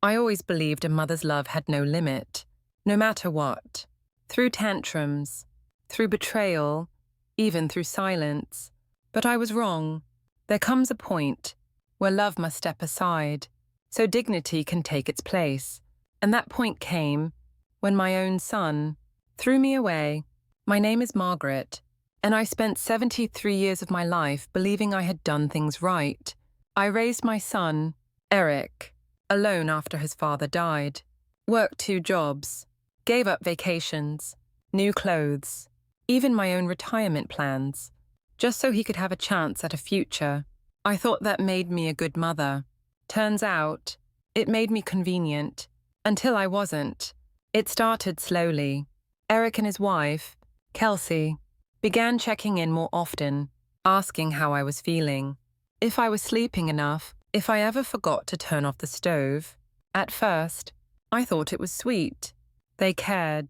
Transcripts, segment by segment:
I always believed a mother's love had no limit, no matter what. Through tantrums, through betrayal, even through silence. But I was wrong. There comes a point where love must step aside, so dignity can take its place. And that point came when my own son threw me away. My name is Margaret, and I spent 73 years of my life believing I had done things right. I raised my son, Eric, alone after his father died, worked 2 jobs, gave up vacations, new clothes, even my own retirement plans, just so he could have a chance at a future. I thought that made me a good mother. Turns out, it made me convenient, until I wasn't. It started slowly. Eric and his wife, Kelsey, began checking in more often, asking how I was feeling, if I was sleeping enough, if I ever forgot to turn off the stove. At first, I thought it was sweet. They cared.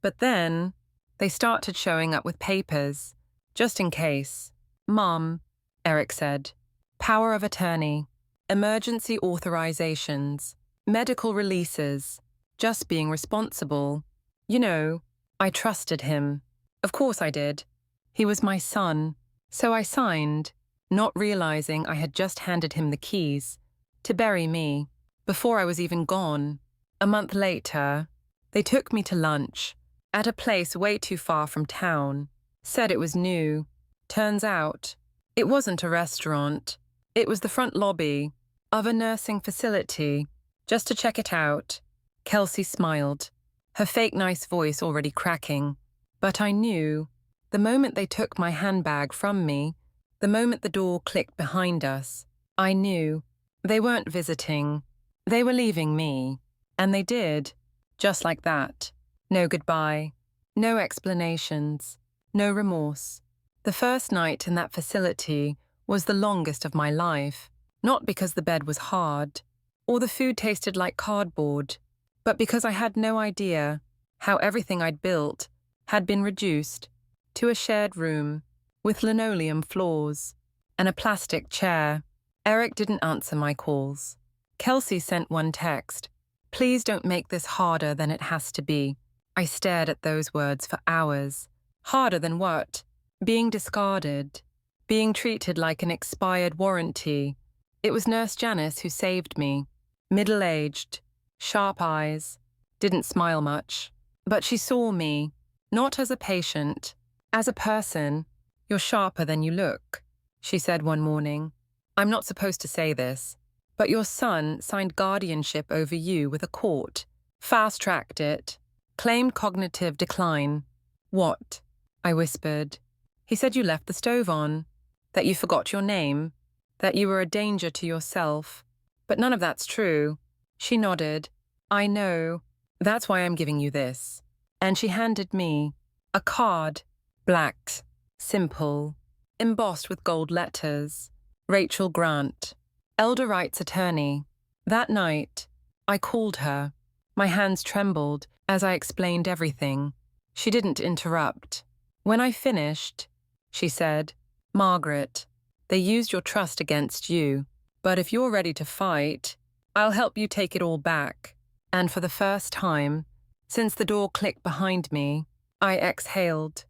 But then, they started showing up with papers, just in case. "Mom," Eric said, "power of attorney, emergency authorizations, medical releases, just being responsible." You know, I trusted him. Of course I did. He was my son. So I signed, not realizing I had just handed him the keys to bury me before I was even gone. A month later, they took me to lunch at a place way too far from town. Said it was new. Turns out, it wasn't a restaurant. It was the front lobby of a nursing facility. Just to check it out. Kelsey smiled, her fake nice voice already cracking. But I knew, the moment they took my handbag from me, the moment the door clicked behind us, I knew they weren't visiting. They were leaving me. And they did, just like that. No goodbye, no explanations, no remorse. The first night in that facility was the longest of my life, not because the bed was hard, or the food tasted like cardboard, but because I had no idea how everything I'd built had been reduced to a shared room with linoleum floors and a plastic chair. Eric didn't answer my calls. Kelsey sent one text, "Please don't make this harder than it has to be." I stared at those words for hours. Harder than what? Being discarded, being treated like an expired warranty. It was Nurse Janice who saved me. Middle-aged, sharp eyes, didn't smile much. But she saw me, not as a patient, as a person. "You're sharper than you look," she said one morning. "I'm not supposed to say this, but your son signed guardianship over you with a court, fast-tracked it, claimed cognitive decline." "What?" I whispered. "He said you left the stove on, that you forgot your name, that you were a danger to yourself. But none of that's true." She nodded. "I know. That's why I'm giving you this." And she handed me a card, black, simple, embossed with gold letters. Rachel Grant, elder rights attorney. That night, I called her. My hands trembled as I explained everything. She didn't interrupt. When I finished, she said, "Margaret, they used your trust against you, but if you're ready to fight, I'll help you take it all back." And for the first time, since the door clicked behind me, I exhaled.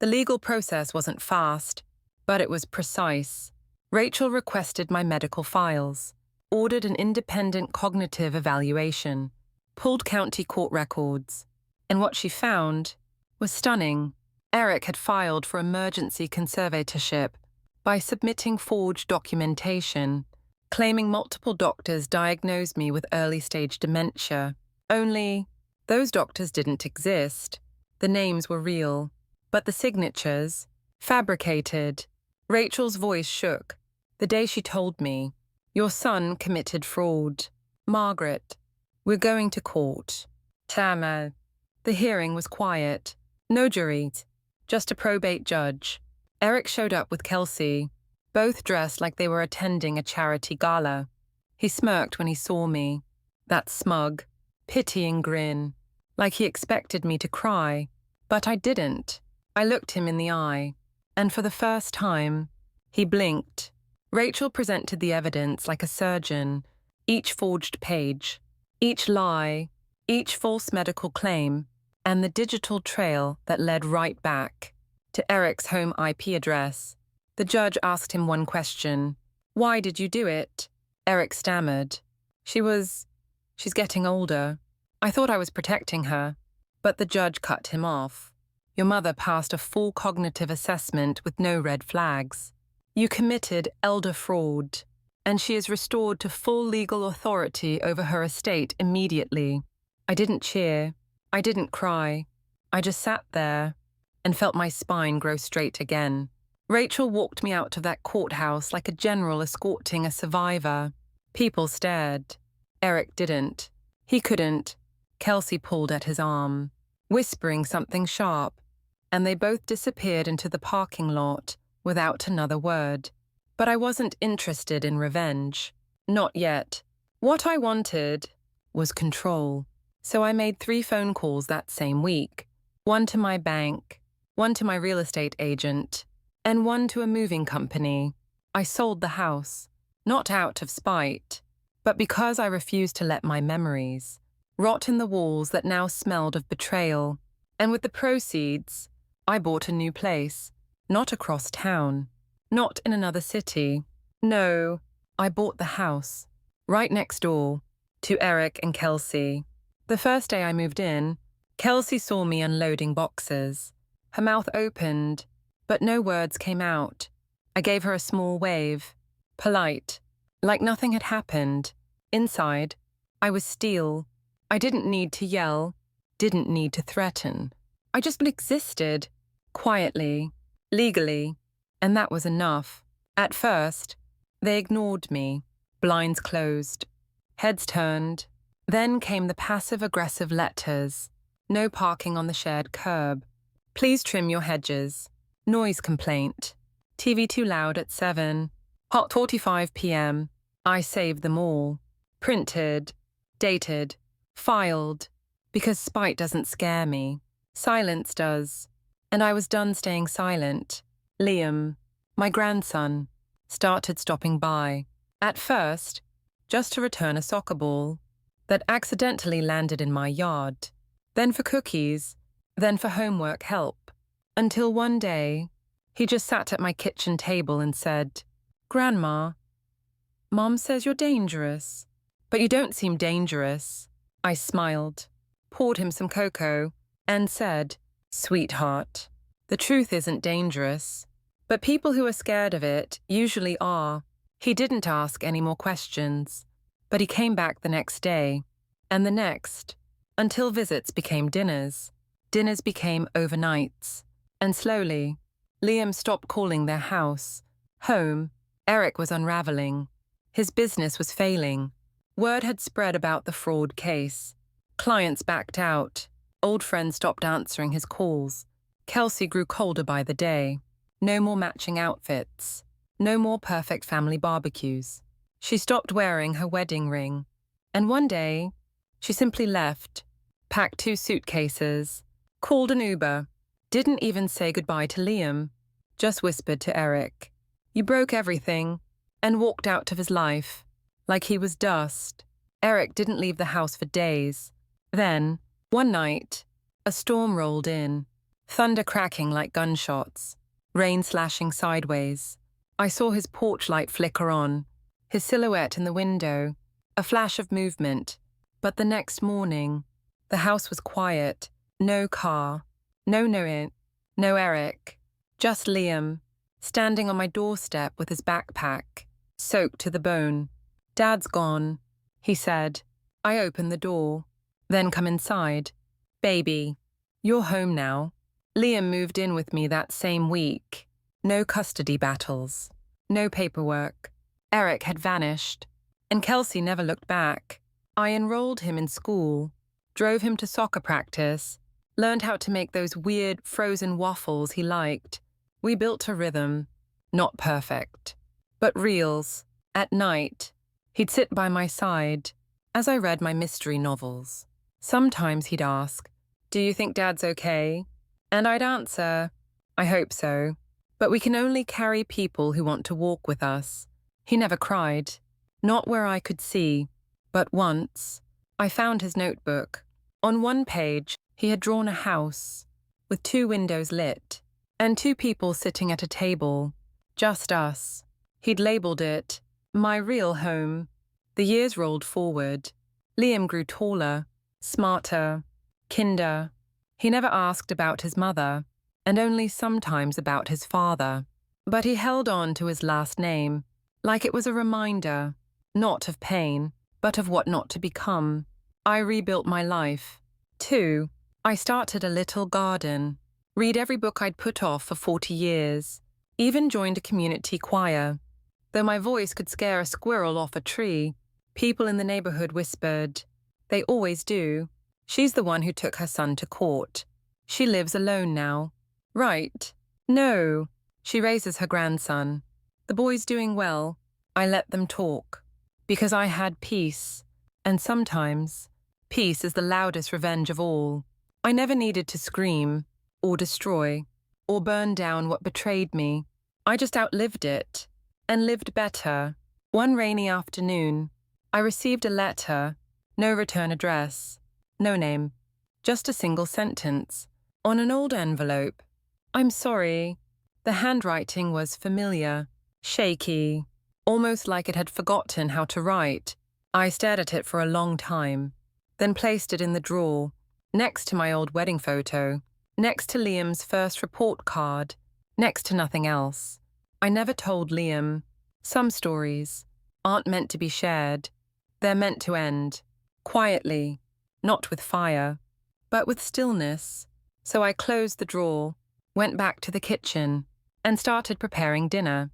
The legal process wasn't fast, but it was precise. Rachel requested my medical files, ordered an independent cognitive evaluation, pulled county court records, and what she found was stunning. Eric had filed for emergency conservatorship by submitting forged documentation, claiming multiple doctors diagnosed me with early-stage dementia. Only, those doctors didn't exist. The names were real, but the signatures, fabricated. Rachel's voice shook the day she told me, "Your son committed fraud. Margaret, we're going to court." Tama. The hearing was quiet. No jury, just a probate judge. Eric showed up with Kelsey, both dressed like they were attending a charity gala. He smirked when he saw me, that smug, pitying grin, like he expected me to cry. But I didn't. I looked him in the eye, and for the first time, he blinked. Rachel presented the evidence like a surgeon, each forged page, Each lie, each false medical claim, and the digital trail that led right back to Eric's home IP address. The judge asked him one question. "Why did you do it?" Eric stammered. She's getting older. I thought I was protecting her." But the judge cut him off. "Your mother passed a full cognitive assessment with no red flags. You committed elder fraud, and she is restored to full legal authority over her estate immediately." I didn't cheer. I didn't cry. I just sat there and felt my spine grow straight again. Rachel walked me out of that courthouse like a general escorting a survivor. People stared. Eric didn't. He couldn't. Kelsey pulled at his arm, whispering something sharp, and they both disappeared into the parking lot without another word. But I wasn't interested in revenge. Not yet. What I wanted was control. So I made 3 phone calls that same week. One to my bank, one to my real estate agent, and one to a moving company. I sold the house, not out of spite, but because I refused to let my memories rot in the walls that now smelled of betrayal. And with the proceeds, I bought a new place, not across town, not in another city. No, I bought the house, right next door, to Eric and Kelsey. The first day I moved in, Kelsey saw me unloading boxes. Her mouth opened, but no words came out. I gave her a small wave, polite, like nothing had happened. Inside, I was steel. I didn't need to yell, didn't need to threaten. I just existed, quietly, legally, and that was enough. At first, they ignored me, blinds closed, heads turned. Then came the passive-aggressive letters. No parking on the shared curb. Please trim your hedges. Noise complaint. TV too loud at 7. Hot 45 p.m. I saved them all. Printed, dated, filed, because spite doesn't scare me. Silence does. And I was done staying silent. Liam, my grandson, started stopping by. At first, just to return a soccer ball that accidentally landed in my yard. Then for cookies, then for homework help. Until one day, he just sat at my kitchen table and said, "Grandma, Mom says you're dangerous, but you don't seem dangerous." I smiled, poured him some cocoa, and said, "Sweetheart, the truth isn't dangerous, but people who are scared of it usually are." He didn't ask any more questions, but he came back the next day, and the next, until visits became dinners. Dinners became overnights, and slowly, Liam stopped calling their house home. Eric was unraveling. His business was failing. Word had spread about the fraud case. Clients backed out. Old friends stopped answering his calls. Kelsey grew colder by the day. No more matching outfits. No more perfect family barbecues. She stopped wearing her wedding ring. And one day, she simply left, packed 2 suitcases, called an Uber, didn't even say goodbye to Liam, just whispered to Eric, "You broke everything," and walked out of his life, like he was dust. Eric didn't leave the house for days. Then, one night, a storm rolled in, thunder cracking like gunshots, rain slashing sideways. I saw his porch light flicker on, his silhouette in the window, a flash of movement. But the next morning, the house was quiet. No car, no Eric, just Liam, standing on my doorstep with his backpack, soaked to the bone. "Dad's gone," he said. I opened the door. "Then come inside. Baby, you're home now." Liam moved in with me that same week. No custody battles, no paperwork. Eric had vanished, and Kelsey never looked back. I enrolled him in school, drove him to soccer practice, learned how to make those weird frozen waffles he liked. We built a rhythm, not perfect, but reals. At night, he'd sit by my side as I read my mystery novels. Sometimes he'd ask, "Do you think Dad's okay?" And I'd answer, "I hope so. But we can only carry people who want to walk with us." He never cried, not where I could see. But once, I found his notebook. On one page, he had drawn a house with 2 windows lit and 2 people sitting at a table. Just us. He'd labelled it, "My Real Home." The years rolled forward. Liam grew taller, smarter, kinder. He never asked about his mother, and only sometimes about his father. But he held on to his last name, like it was a reminder, not of pain, but of what not to become. I rebuilt my life. 2. I started a little garden, read every book I'd put off for 40 years, even joined a community choir. Though my voice could scare a squirrel off a tree, people in the neighborhood whispered, "They always do. She's the one who took her son to court. She lives alone now." Right. No. She raises her grandson. The boy's doing well. I let them talk. Because I had peace. And sometimes, peace is the loudest revenge of all. I never needed to scream, or destroy, or burn down what betrayed me. I just outlived it, and lived better. One rainy afternoon, I received a letter, no return address, no name, just a single sentence, on an old envelope. "I'm sorry." The handwriting was familiar, shaky, almost like it had forgotten how to write. I stared at it for a long time, then placed it in the drawer, next to my old wedding photo, next to Liam's first report card, next to nothing else. I never told Liam. Some stories aren't meant to be shared. They're meant to end, quietly, not with fire, but with stillness. So I closed the drawer, went back to the kitchen, and started preparing dinner.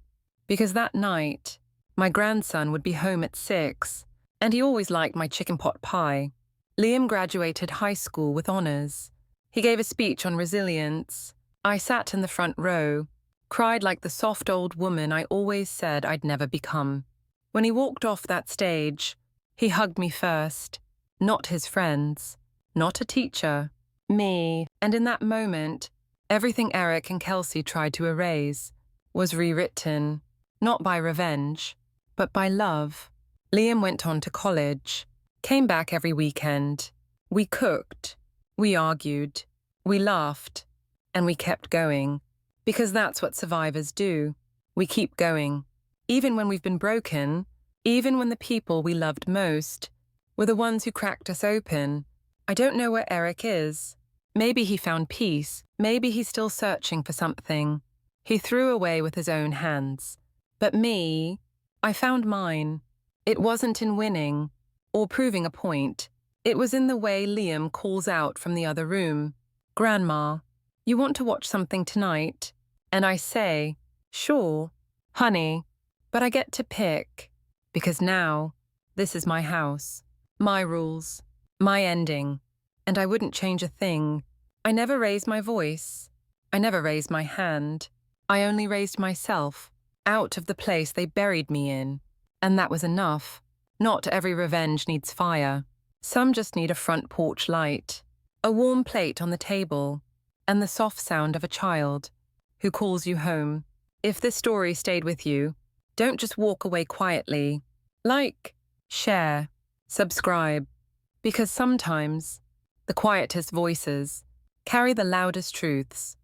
Because that night, my grandson would be home at 6, and he always liked my chicken pot pie. Liam graduated high school with honors. He gave a speech on resilience. I sat in the front row, cried like the soft old woman I always said I'd never become. When he walked off that stage, he hugged me first, not his friends, not a teacher, me. And in that moment, everything Eric and Kelsey tried to erase was rewritten, not by revenge, but by love. Liam went on to college, came back every weekend. We cooked, we argued, we laughed, and we kept going. Because that's what survivors do. We keep going. Even when we've been broken, even when the people we loved most were the ones who cracked us open. I don't know where Eric is. Maybe he found peace. Maybe he's still searching for something he threw away with his own hands. But me, I found mine. It wasn't in winning or proving a point. It was in the way Liam calls out from the other room, "Grandma, you want to watch something tonight?" And I say, "Sure, honey," but I get to pick. Because now, this is my house, my rules, my ending, and I wouldn't change a thing. I never raised my voice. I never raised my hand. I only raised myself, out of the place they buried me in. And that was enough. Not every revenge needs fire. Some just need a front porch light, a warm plate on the table, and the soft sound of a child who calls you home. If this story stayed with you, don't just walk away quietly. Like, share, subscribe, because sometimes the quietest voices carry the loudest truths.